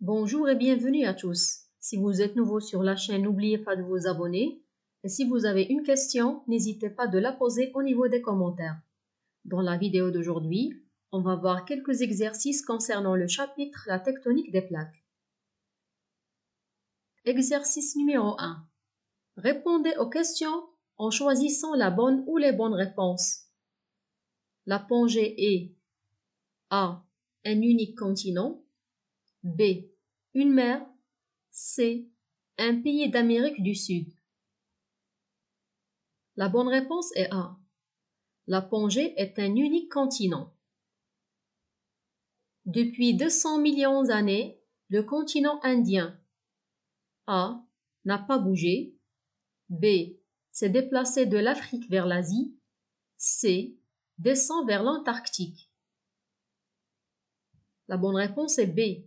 Bonjour et bienvenue à tous. Si vous êtes nouveau sur la chaîne, n'oubliez pas de vous abonner. Et si vous avez une question, n'hésitez pas de la poser au niveau des commentaires. Dans la vidéo d'aujourd'hui, on va voir quelques exercices concernant le chapitre La tectonique des plaques. Exercice numéro 1. Répondez aux questions en choisissant la bonne ou les bonnes réponses. La Pangée est A. Un unique continent. B. Une mer. C. Un pays d'Amérique du Sud. La bonne réponse est A. La Pangée est un unique continent. Depuis 200 millions d'années, le continent indien A. n'a pas bougé. B. s'est déplacé de l'Afrique vers l'Asie. C. descend vers l'Antarctique. La bonne réponse est B.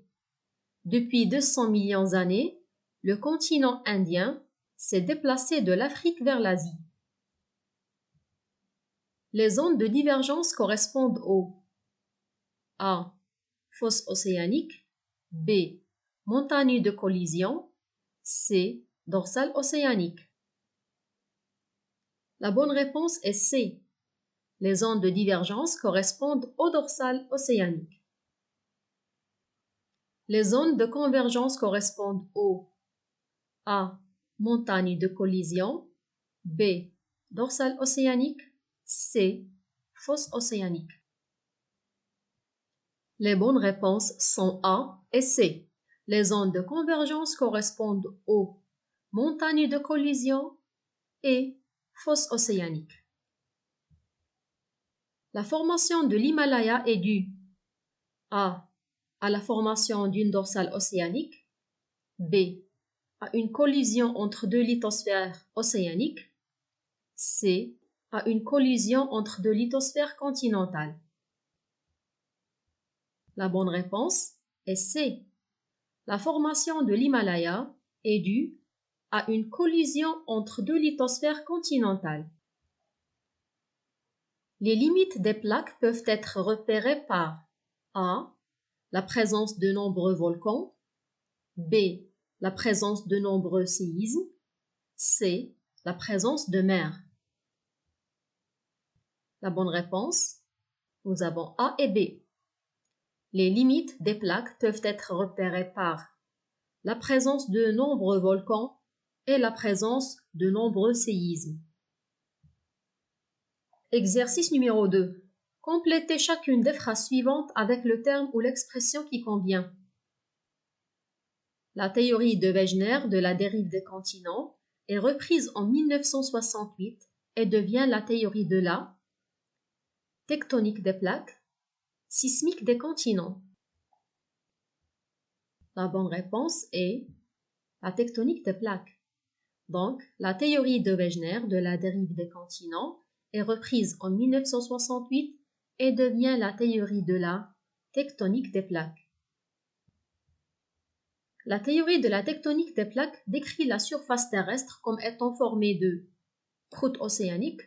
Depuis 200 millions d'années, le continent indien s'est déplacé de l'Afrique vers l'Asie. Les ondes de divergence correspondent aux A. fosse océanique. B. montagne de collision. C. dorsale océanique. La bonne réponse est C. Les ondes de divergence correspondent aux dorsales océaniques. Les ondes de convergence correspondent aux A. montagne de collision. B. dorsale océanique. C. fosse océanique. Les bonnes réponses sont A et C. Les ondes de convergence correspondent aux montagnes de collision et fosse océanique. La formation de l'Himalaya est due A. à la formation d'une dorsale océanique. B. à une collision entre deux lithosphères océaniques. C. à une collision entre deux lithosphères continentales. La bonne réponse est C. La formation de l'Himalaya est due à une collision entre deux lithosphères continentales. Les limites des plaques peuvent être repérées par A. la présence de nombreux volcans. B. la présence de nombreux séismes. C. la présence de mers. La bonne réponse, nous avons A et B. Les limites des plaques peuvent être repérées par la présence de nombreux volcans et la présence de nombreux séismes. Exercice numéro 2. Complétez chacune des phrases suivantes avec le terme ou l'expression qui convient. La théorie de Wegener de la dérive des continents est reprise en 1968 et devient la théorie de la tectonique des plaques, sismique des continents. La bonne réponse est la tectonique des plaques. Donc, la théorie de Wegener de la dérive des continents est reprise en 1968 et devient la théorie de la tectonique des plaques. La théorie de la tectonique des plaques décrit la surface terrestre comme étant formée de croûte océanique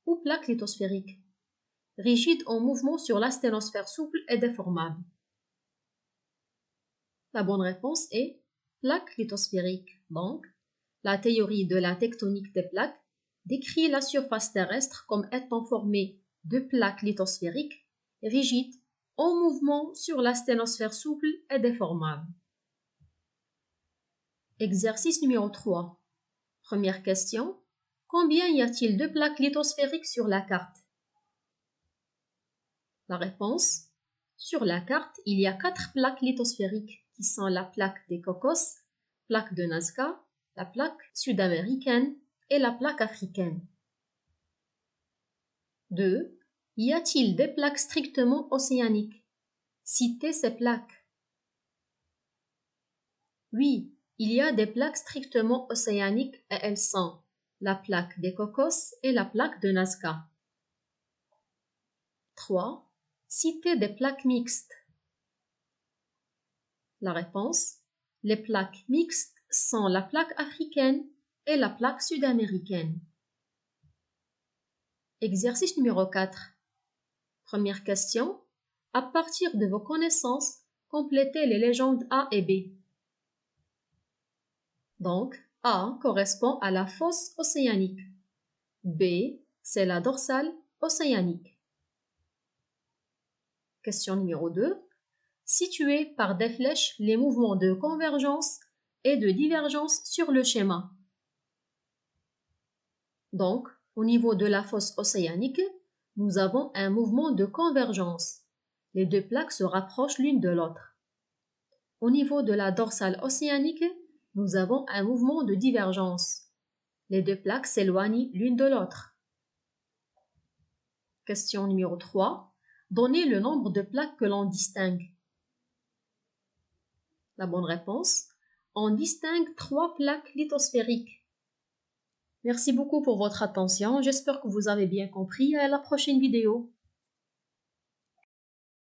ou plaques lithosphériques, rigides en mouvement sur la sténosphère souple et déformable. La bonne réponse est plaques lithosphériques. Donc, la théorie de la tectonique des plaques décrit la surface terrestre comme étant formée de plaques lithosphériques, rigides, en mouvement sur la sténosphère souple et déformable. Exercice numéro 3. Première question. Combien y a-t-il de plaques lithosphériques sur la carte? La réponse. Sur la carte, il y a 4 plaques lithosphériques qui sont la plaque des Cocos, plaque de Nazca, la plaque sud-américaine et la plaque africaine. 2. Y a-t-il des plaques strictement océaniques? Citez ces plaques. Oui, il y a des plaques strictement océaniques et elles sont la plaque des Cocos et la plaque de Nazca. 3. Citez des plaques mixtes. La réponse. Les plaques mixtes sont la plaque africaine et la plaque sud-américaine. Exercice numéro 4. Première question. À partir de vos connaissances, complétez les légendes A et B. Donc, A correspond à la fosse océanique. B, c'est la dorsale océanique. Question numéro 2. Situez par des flèches les mouvements de convergence et de divergence sur le schéma. Donc, au niveau de la fosse océanique, nous avons un mouvement de convergence. Les deux plaques se rapprochent l'une de l'autre. Au niveau de la dorsale océanique, nous avons un mouvement de divergence. Les deux plaques s'éloignent l'une de l'autre. Question numéro 3. Donnez le nombre de plaques que l'on distingue. La bonne réponse, on distingue 3 plaques lithosphériques. Merci beaucoup pour votre attention. J'espère que vous avez bien compris. À la prochaine vidéo.